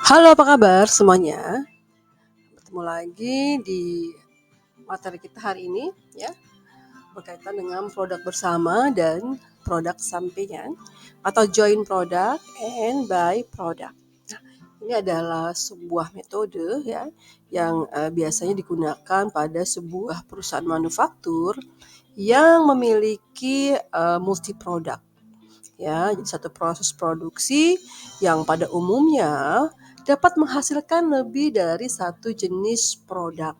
Halo, apa kabar semuanya? Bertemu lagi di materi kita hari ini ya, berkaitan dengan produk bersama dan produk sampingan atau joint product and by product. Nah, ini adalah sebuah metode ya yang biasanya digunakan pada sebuah perusahaan manufaktur yang memiliki multi produk ya. Jadi satu proses produksi yang pada umumnya dapat menghasilkan lebih dari satu jenis produk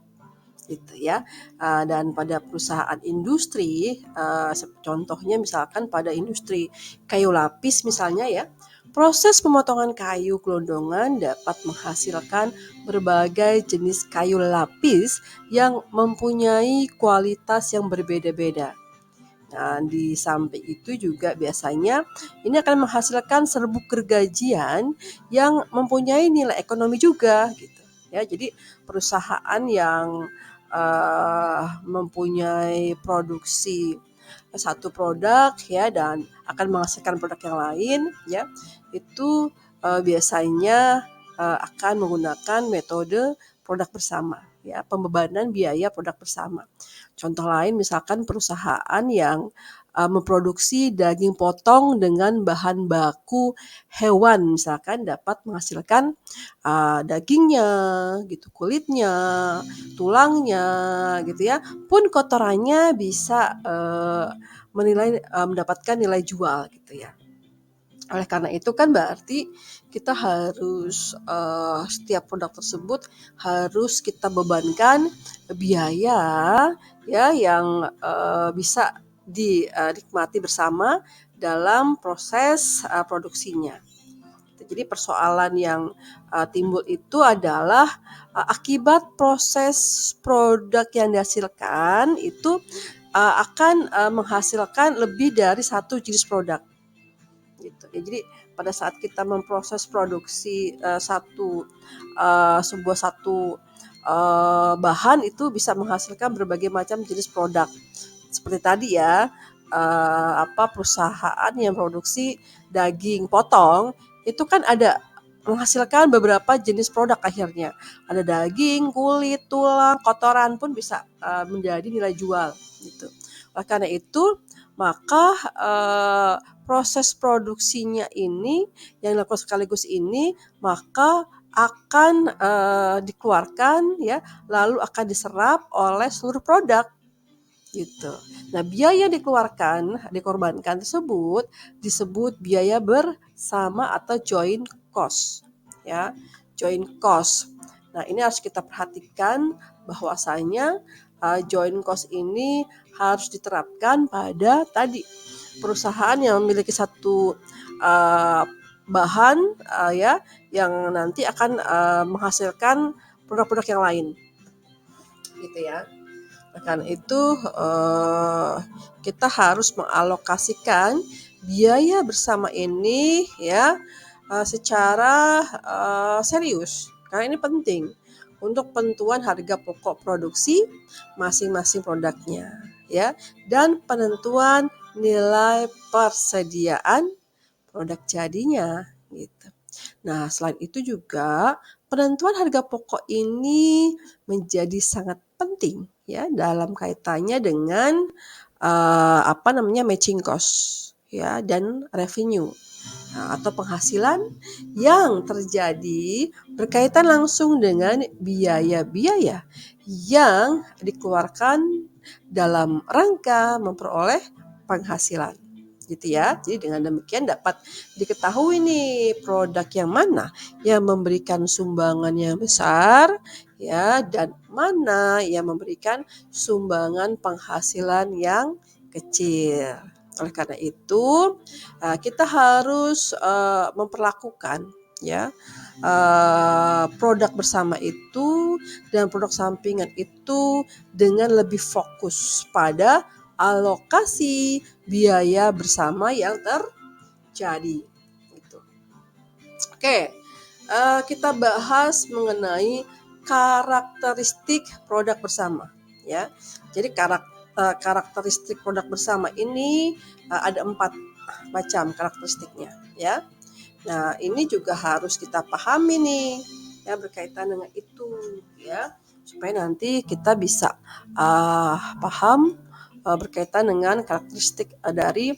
gitu ya. Dan pada perusahaan industri, contohnya misalkan pada industri kayu lapis misalnya ya, proses pemotongan kayu gelondongan dapat menghasilkan berbagai jenis kayu lapis yang mempunyai kualitas yang berbeda-beda. Nah, di samping itu juga biasanya ini akan menghasilkan serbuk gergajian yang mempunyai nilai ekonomi juga gitu ya. Jadi perusahaan yang mempunyai produksi satu produk ya dan akan menghasilkan produk yang lain ya, itu biasanya akan menggunakan metode produk bersama ya, pembebanan biaya produk bersama. Contoh lain misalkan perusahaan yang memproduksi daging potong dengan bahan baku hewan, misalkan dapat menghasilkan dagingnya gitu, kulitnya, tulangnya gitu ya, pun kotorannya bisa mendapatkan nilai jual gitu ya. Oleh karena itu kan berarti kita harus setiap produk tersebut harus kita bebankan biaya ya yang bisa dinikmati bersama dalam proses produksinya. Jadi persoalan yang timbul itu adalah akibat proses produk yang dihasilkan itu akan menghasilkan lebih dari satu jenis produk gitu ya. Jadi pada saat kita memproses produksi satu bahan itu bisa menghasilkan berbagai macam jenis produk seperti tadi ya, perusahaan yang produksi daging potong itu kan ada menghasilkan beberapa jenis produk akhirnya. Ada daging, kulit, tulang, kotoran pun bisa menjadi nilai jual gitu. Oleh karena itu maka proses produksinya ini yang dilakukan sekaligus ini maka akan dikeluarkan ya, lalu akan diserap oleh seluruh produk gitu. Nah, biaya yang dikorbankan tersebut disebut biaya bersama atau joint cost ya, joint cost. Nah, ini harus kita perhatikan bahwasanya joint cost ini harus diterapkan pada tadi perusahaan yang memiliki satu bahan ya yang nanti akan menghasilkan produk-produk yang lain gitu ya. Karena itu kita harus mengalokasikan biaya bersama ini ya secara serius karena ini penting untuk penentuan harga pokok produksi masing-masing produknya ya, dan penentuan nilai persediaan produk jadinya gitu. Nah, selain itu juga penentuan harga pokok ini menjadi sangat penting ya dalam kaitannya dengan matching cost ya dan revenue. Nah, atau penghasilan yang terjadi berkaitan langsung dengan biaya-biaya yang dikeluarkan dalam rangka memperoleh penghasilan gitu ya. Jadi dengan demikian dapat diketahui nih produk yang mana yang memberikan sumbangan yang besar ya dan mana yang memberikan sumbangan penghasilan yang kecil. Oleh karena itu kita harus memperlakukan ya produk bersama itu dan produk sampingan itu dengan lebih fokus pada alokasi biaya bersama yang terjadi gitu. Oke, kita bahas mengenai karakteristik produk bersama ya. Jadi karakteristik produk bersama ini ada 4 macam karakteristiknya ya. Nah, ini juga harus kita pahami nih, ya berkaitan dengan itu, ya, supaya nanti kita bisa paham berkaitan dengan karakteristik dari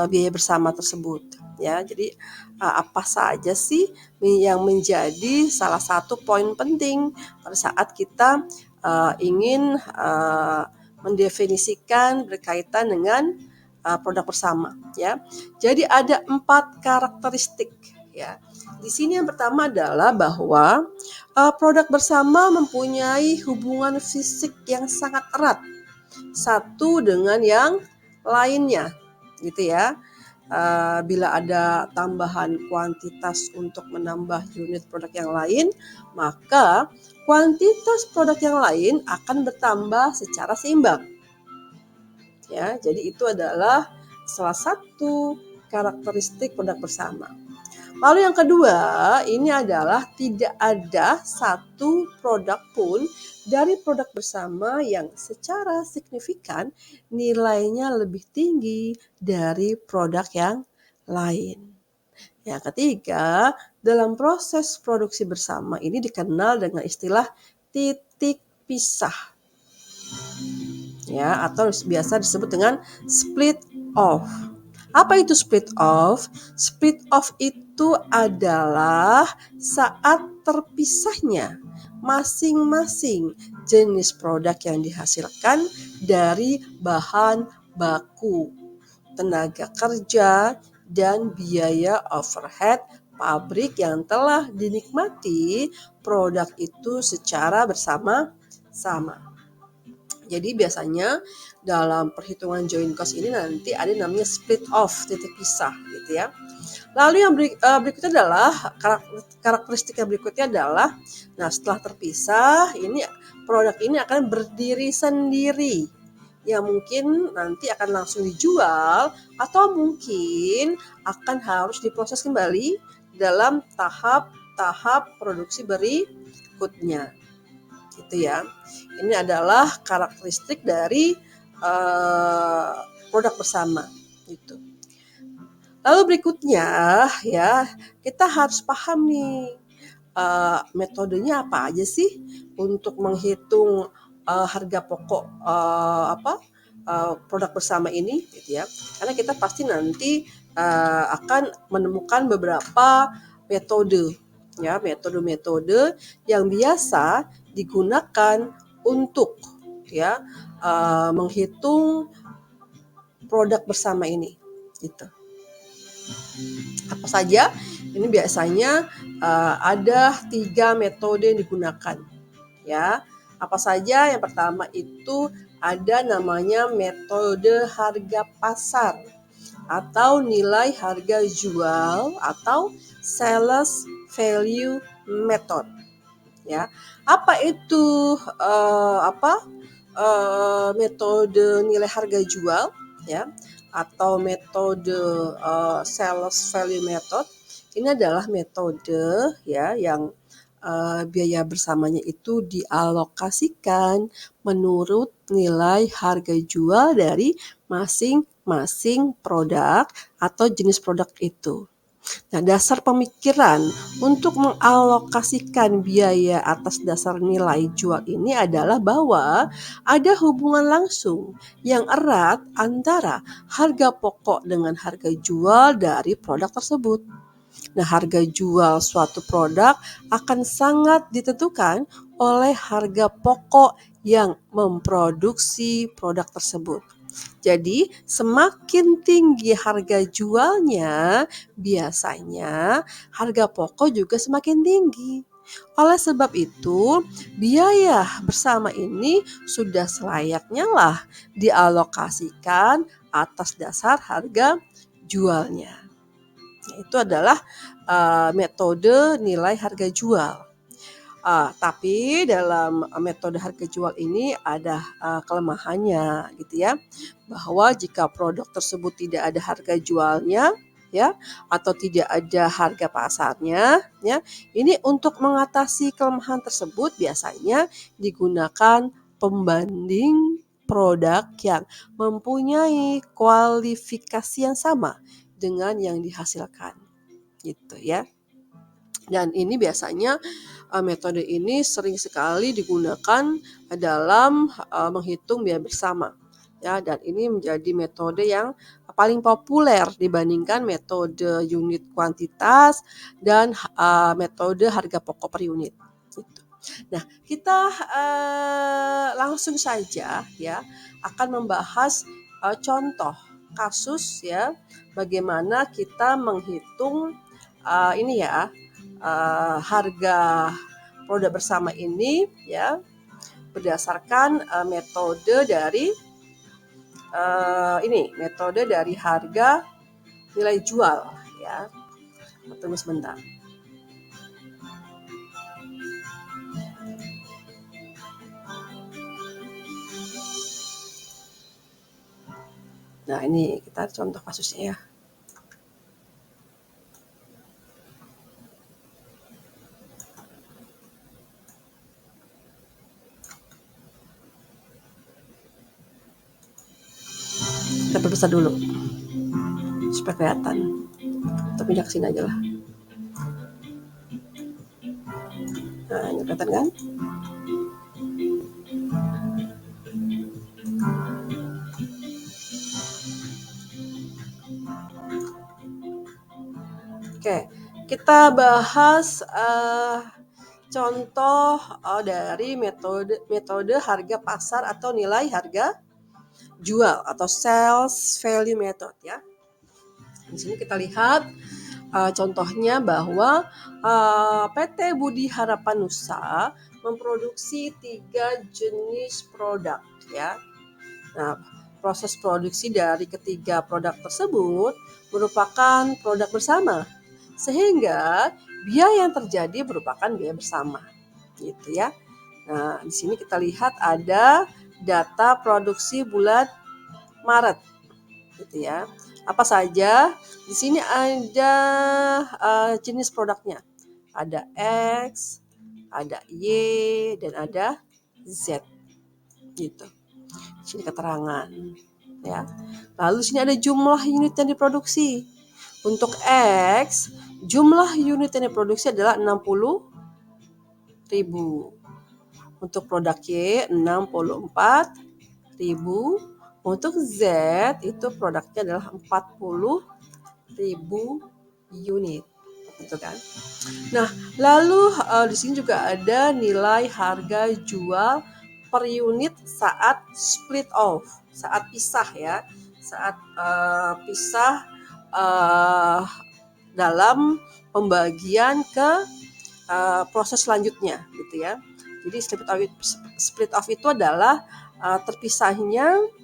biaya bersama tersebut, ya. Jadi apa saja sih yang menjadi salah satu poin penting pada saat kita ingin mendefinisikan berkaitan dengan produk bersama, ya. Jadi ada 4 karakteristik, ya. Di sini yang pertama adalah bahwa produk bersama mempunyai hubungan fisik yang sangat erat satu dengan yang lainnya, gitu ya. Bila ada tambahan kuantitas untuk menambah unit produk yang lain, maka kuantitas produk yang lain akan bertambah secara seimbang. Ya, jadi itu adalah salah satu karakteristik produk bersama. Lalu yang kedua, ini adalah tidak ada satu produk pun dari produk bersama yang secara signifikan nilainya lebih tinggi dari produk yang lain. Yang ketiga, dalam proses produksi bersama ini dikenal dengan istilah titik pisah, ya, atau biasa disebut dengan split off. Apa itu split off? Split off itu adalah saat terpisahnya masing-masing jenis produk yang dihasilkan dari bahan baku, tenaga kerja, dan biaya overhead pabrik yang telah dinikmati produk itu secara bersama-sama. Jadi biasanya dalam perhitungan joint cost ini nanti ada namanya split off, titik pisah, gitu ya. Lalu yang berikutnya adalah karakteristik yang berikutnya adalah, nah setelah terpisah ini produk ini akan berdiri sendiri, yang mungkin nanti akan langsung dijual atau mungkin akan harus diproses kembali dalam tahap-tahap produksi berikutnya, gitu ya. Ini adalah karakteristik dari produk bersama, gitu. Lalu berikutnya, ya, kita harus paham nih metodenya apa aja sih untuk menghitung harga pokok produk bersama ini, gitu ya. Karena kita pasti nanti akan menemukan beberapa metode, ya, metode-metode yang biasa digunakan untuk, ya, menghitung produk bersama ini, gitu. Apa saja? Ini biasanya ada 3 metode yang digunakan, ya. Apa saja? Yang pertama itu ada namanya metode harga pasar atau nilai harga jual atau sales value method, ya. Apa itu metode nilai harga jual, ya, atau metode sales value method? Ini adalah metode, ya, yang biaya bersamanya itu dialokasikan menurut nilai harga jual dari masing-masing produk atau jenis produk itu. Nah, dasar pemikiran untuk mengalokasikan biaya atas dasar nilai jual ini adalah bahwa ada hubungan langsung yang erat antara harga pokok dengan harga jual dari produk tersebut. Nah, harga jual suatu produk akan sangat ditentukan oleh harga pokok yang memproduksi produk tersebut. Jadi, semakin tinggi harga jualnya, biasanya harga pokok juga semakin tinggi. Oleh sebab itu, biaya bersama ini sudah selayaknya lah dialokasikan atas dasar harga jualnya. Itu adalah metode nilai harga jual. Tapi dalam metode harga jual ini ada kelemahannya, gitu ya, bahwa jika produk tersebut tidak ada harga jualnya, ya, atau tidak ada harga pasarnya, ya, ini untuk mengatasi kelemahan tersebut biasanya digunakan pembanding produk yang mempunyai kualifikasi yang sama dengan yang dihasilkan. gitu ya. Dan ini biasanya metode ini sering sekali digunakan dalam menghitung biaya bersama. Ya, dan ini menjadi metode yang paling populer dibandingkan metode unit kuantitas dan metode harga pokok per unit. Gitu. Nah, kita langsung saja ya akan membahas contoh kasus ya bagaimana kita menghitung ini ya harga produk bersama ini ya berdasarkan metode dari metode dari harga nilai jual ya. Tunggu sebentar. Nah, ini kita contoh kasusnya ya. Kita perbesar dulu supaya kelihatan. Kita pindah ke sini aja lah. Nah, ini kelihatan kan? Oke, kita bahas contoh dari metode harga pasar atau nilai harga jual atau sales value method ya. Di sini kita lihat contohnya bahwa PT Budi Harapan Nusa memproduksi 3 jenis produk ya. Nah, proses produksi dari ketiga produk tersebut merupakan produk bersama, sehingga biaya yang terjadi merupakan biaya bersama, gitu ya. Nah, di sini kita lihat ada data produksi bulan Maret, gitu ya. Apa saja? Di sini ada jenis produknya. Ada X, ada Y, dan ada Z, gitu. Di sini keterangan, ya. Lalu di sini ada jumlah unit yang diproduksi. Untuk X, jumlah unit yang diproduksi adalah 60.000. Untuk produk Y 64.000. Untuk Z itu produknya adalah 40.000 unit, gitu kan. Nah, lalu di sini juga ada nilai harga jual per unit saat split off, saat pisah ya, saat pisah dalam pembagian ke proses selanjutnya, gitu ya. Jadi split off itu adalah terpisahnya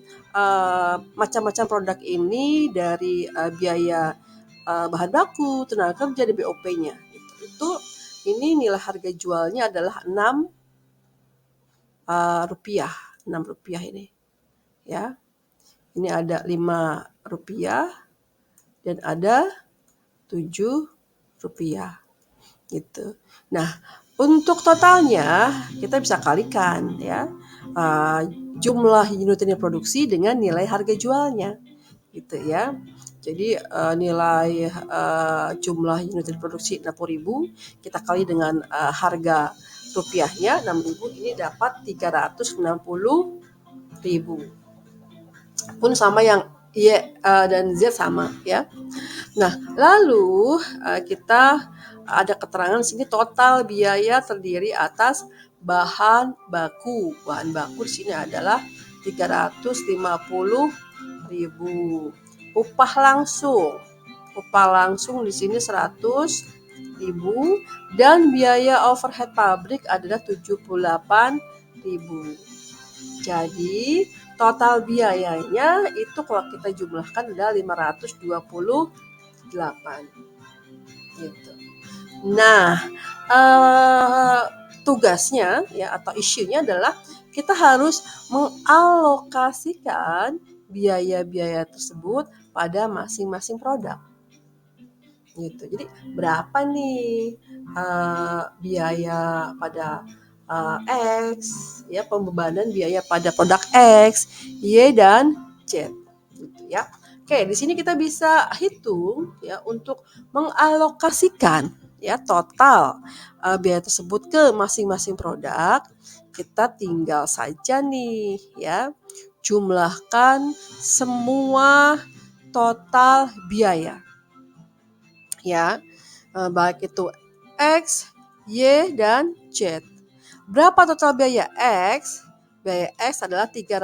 macam-macam produk ini dari biaya bahan baku, tenaga kerja, dan BOP-nya. Itu ini nilai harga jualnya adalah 6 rupiah, 6 rupiah ini, ya. Ini ada 5 rupiah dan ada 7 rupiah, gitu. Nah, untuk totalnya kita bisa kalikan ya jumlah unit yang diproduksi dengan nilai harga jualnya, gitu ya. Jadi nilai jumlah unit yang diproduksi 60.000 kita kali dengan harga rupiahnya 6.000, ini dapat 360.000. Pun sama yang Y dan Z sama ya. Nah, lalu kita ada keterangan sini total biaya terdiri atas bahan baku. Bahan baku di sini adalah 350.000. Upah langsung di sini 100.000 dan biaya overhead pabrik adalah 78.000. Jadi total biayanya itu kalau kita jumlahkan adalah 528, gitu. Nah, tugasnya ya atau isunya adalah kita harus mengalokasikan biaya-biaya tersebut pada masing-masing produk, gitu. Jadi berapa nih biaya pada X ya, pembebanan biaya pada produk X, Y dan Z, gitu ya. Oke, di sini kita bisa hitung ya untuk mengalokasikan ya total biaya tersebut ke masing-masing produk. Kita tinggal saja nih ya jumlahkan semua total biaya ya, baik itu X, Y, dan Z. Berapa total biaya X? Biaya X adalah 360.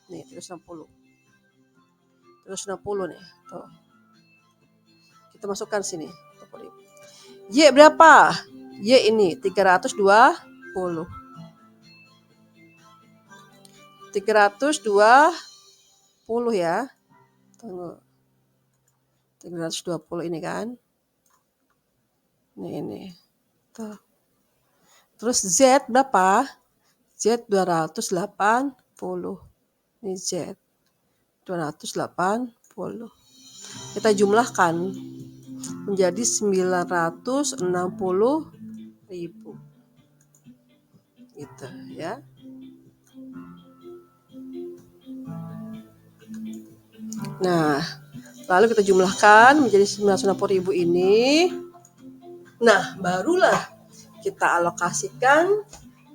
Nih, 360. 360 nih. Tuh. Kita masukkan sini. Y berapa? Y ini 320. 320 ya. Tunggu. 320 ini kan. Ini. Tuh. Terus Z berapa? Z 280. Ini Z. 280. Kita jumlahkan menjadi 960.000. Gitu ya. Nah, lalu kita jumlahkan menjadi 960.000 ini. Nah, barulah kita alokasikan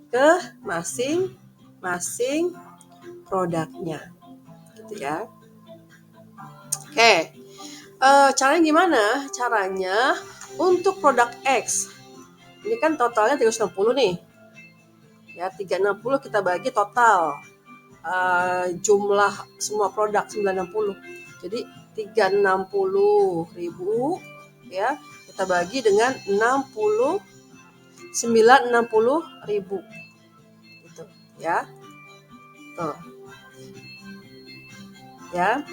ke masing-masing produknya. Gitu ya. Oke. Caranya gimana? Caranya untuk produk X. Ini kan totalnya 360 nih. Ya, 360 kita bagi total. Jumlah semua produk 960. Jadi 360.000 ya kita bagi dengan 960.000 gitu ya. Tuh. Ya.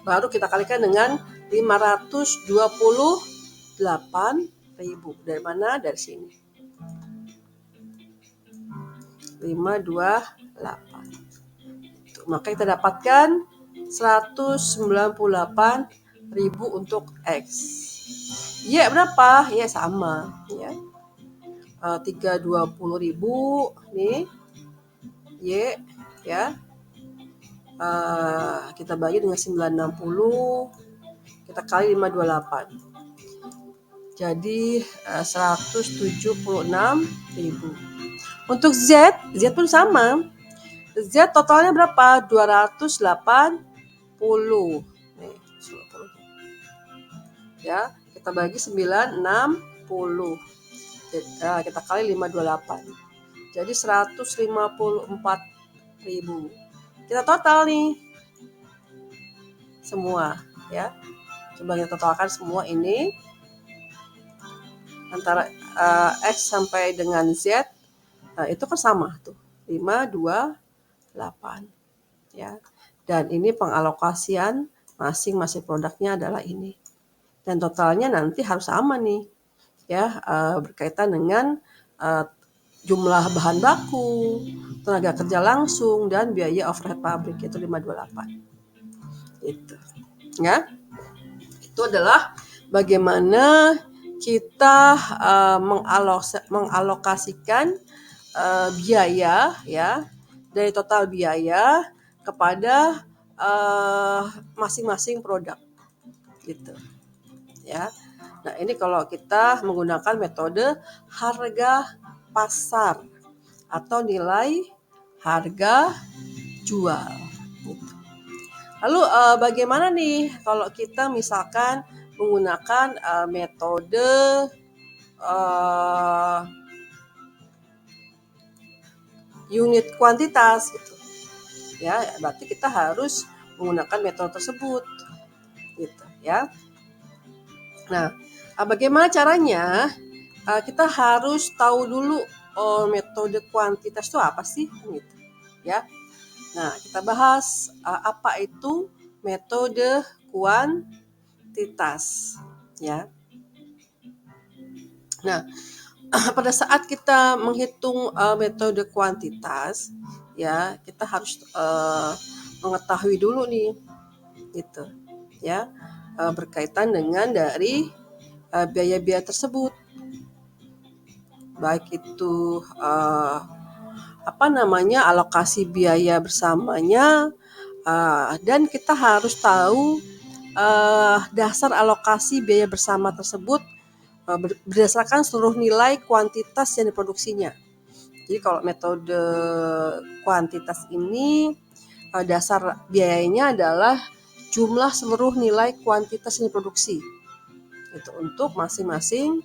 Baru kita kalikan dengan 528.000. Dari mana? Dari sini. 528. Maka kita dapatkan 198.000 untuk X. Y berapa? Ya sama ya. 320.000 nih. Y ya. Kita bagi dengan 960. Kita kali 528. Jadi 176.000. Untuk Z pun sama. Z totalnya berapa? 280. Nih, 90. Ya, kita bagi 960. Kita kali 528. Jadi 154.000. Kita total nih. Semua, ya. Coba kita totalkan semua ini. Antara X sampai dengan Z. Itu kan sama tuh. 528 ya. Dan ini pengalokasian masing-masing produknya adalah ini. Dan totalnya nanti harus sama nih. Ya, berkaitan dengan jumlah bahan baku, tenaga kerja langsung dan biaya overhead pabrik itu 528. Itu. Ya. Itu adalah bagaimana kita mengalokasikan biaya ya dari total biaya kepada masing-masing produk gitu ya. Nah, ini kalau kita menggunakan metode harga pasar atau nilai harga jual gitu. Lalu bagaimana nih kalau kita misalkan menggunakan metode unit kuantitas gitu ya, berarti kita harus menggunakan metode tersebut gitu ya. Nah, bagaimana caranya? Kita harus tahu dulu metode kuantitas itu apa sih gitu ya. Nah, kita bahas apa itu metode kuantitas ya. Nah, pada saat kita menghitung metode kuantitas ya, kita harus mengetahui dulu nih gitu ya, berkaitan dengan dari biaya-biaya tersebut, baik itu alokasi biaya bersamanya, dan kita harus tahu dasar alokasi biaya bersama tersebut berdasarkan seluruh nilai kuantitas yang diproduksinya. Jadi kalau metode kuantitas ini dasar biayanya adalah jumlah seluruh nilai kuantitas yang diproduksi. Itu untuk masing-masing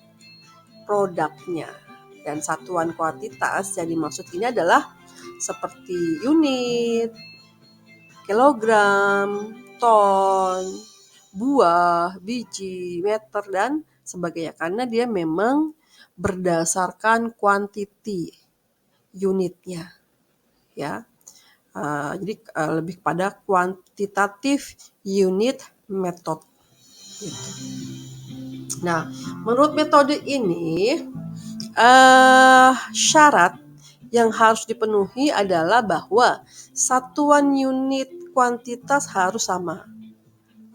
produknya. Dan satuan kuantitas yang dimaksud ini adalah seperti unit, kilogram, ton, buah, biji, meter, dan sebagainya. Karena dia memang berdasarkan kuantiti unitnya, ya. Jadi lebih kepada kuantitatif unit method. Gitu. Nah, menurut metode ini syarat yang harus dipenuhi adalah bahwa satuan unit kuantitas harus sama.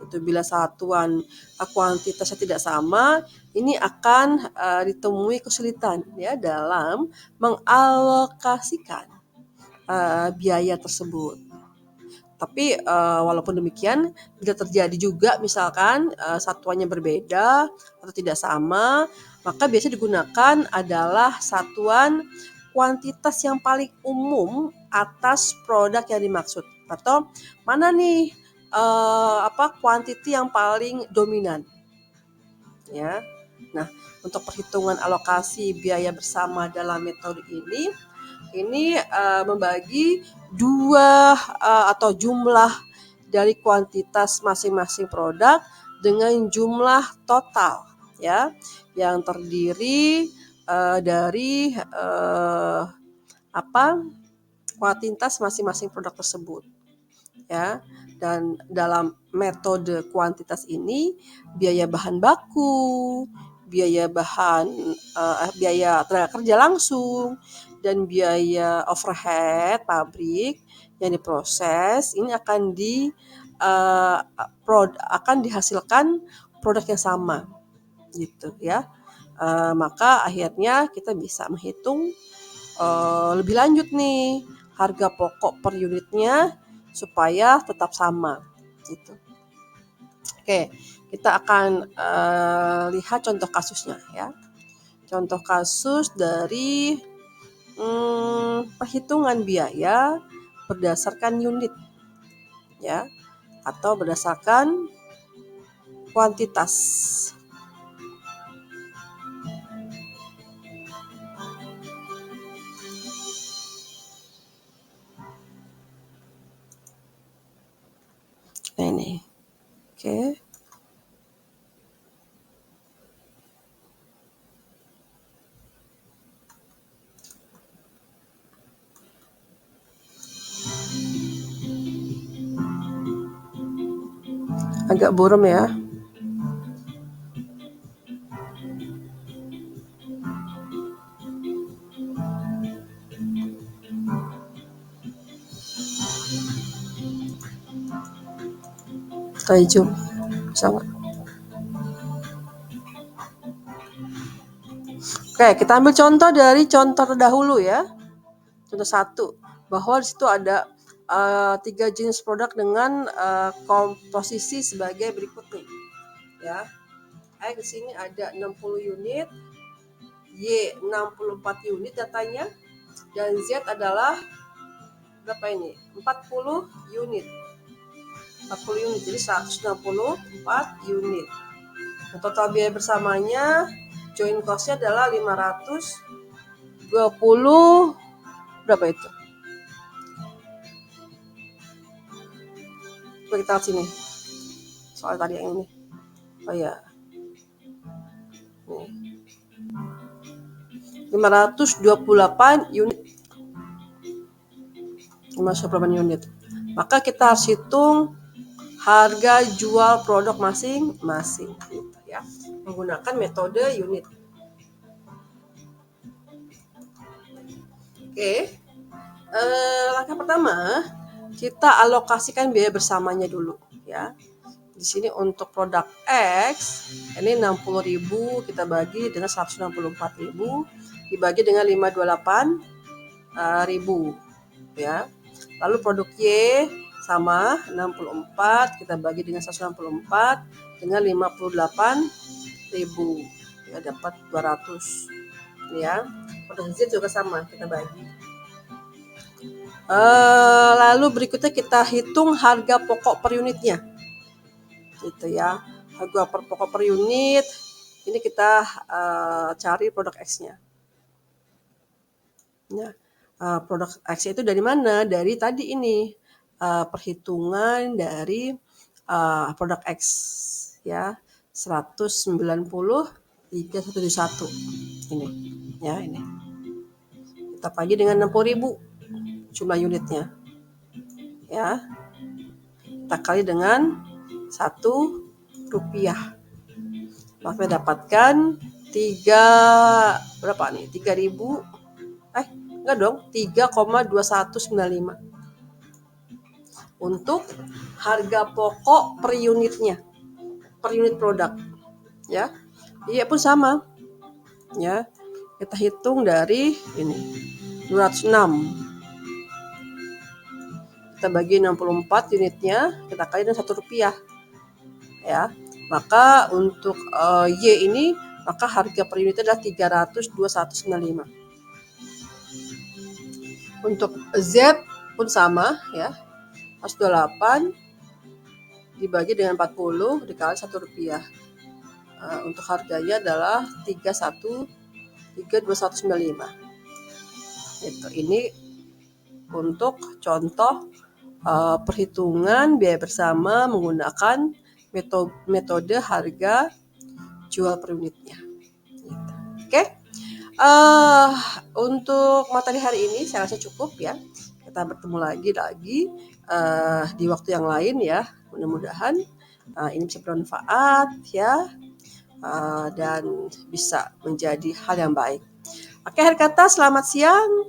Itu bila satuan kuantitasnya tidak sama, ini akan ditemui kesulitan ya dalam mengalokasikan biaya tersebut. Tapi walaupun demikian, bila terjadi juga misalkan satuannya berbeda atau tidak sama, maka biasanya digunakan adalah satuan kuantitas yang paling umum atas produk yang dimaksud. Atau mana nih kuantiti yang paling dominan, ya. Nah, untuk perhitungan alokasi biaya bersama dalam metode ini membagi dua atau jumlah dari kuantitas masing-masing produk dengan jumlah total, ya, yang terdiri dari kuantitas masing-masing produk tersebut, ya. Dan dalam metode kuantitas ini biaya bahan baku, biaya tenaga kerja langsung, dan biaya overhead pabrik yang diproses ini akan dihasilkan produk yang sama, gitu ya. Maka akhirnya kita bisa menghitung lebih lanjut nih harga pokok per unitnya supaya tetap sama, gitu. Oke, kita akan lihat contoh kasusnya ya. Contoh kasus dari perhitungan biaya berdasarkan unit, ya, atau berdasarkan kuantitas. Nah, ini, oke. Agak buram ya. Zoom sama. Oke, kita ambil contoh dari contoh terdahulu ya. Contoh 1, bahwa di situ ada 3 jenis produk dengan komposisi sebagai berikut nih. Ya. Di sini ada 60 unit, Y 64 unit datanya, dan Z adalah berapa ini? 40 unit. 40 unit, jadi 164 unit. Nah, total biaya bersamanya joint cost-nya adalah 520 berapa itu? Coba kita lihat sini. Soal tadi yang ini. Oh ya. Nih. 528 unit. 528 unit. Maka kita harus hitung harga jual produk masing-masing, gitu ya, menggunakan metode unit. Oke, langkah pertama kita alokasikan biaya bersamanya dulu, ya. Di sini untuk produk X ini 60.000 kita bagi dengan 164.000 dibagi dengan 528 ribu ya. Lalu produk Y sama 64 kita bagi dengan 164 dengan 58.000 ya, dapat 200 ya. Produk Z juga sama, kita bagi. Lalu berikutnya kita hitung harga pokok per unitnya gitu ya. Harga pokok per unit ini kita cari produk X-nya ya. Produk X itu dari mana? Dari tadi ini perhitungan dari produk X ya, 190.371 ini ya. Ini kita bagi dengan 60.000 jumlah unitnya ya, kita kali dengan Rp1, maka dapatkan 3.2195 untuk harga pokok per unitnya, per unit produk ya. Iya pun sama ya, kita hitung dari ini 206, kita bagi 64 unitnya, kita kali dengan Rp1 ya. Maka untuk Y ini, maka harga per unitnya adalah 302.195. Untuk Z pun sama ya, 128 dibagi dengan 40 dikali Rp1. Untuk harganya adalah 3.195. Ini untuk contoh perhitungan biaya bersama menggunakan metode harga jual per unitnya. Oke. Untuk materi hari ini saya rasa cukup ya. Kita bertemu lagi di waktu yang lain ya. Mudah-mudahan ini bisa bermanfaat ya, dan bisa menjadi hal yang baik. Oke, akhir kata selamat siang.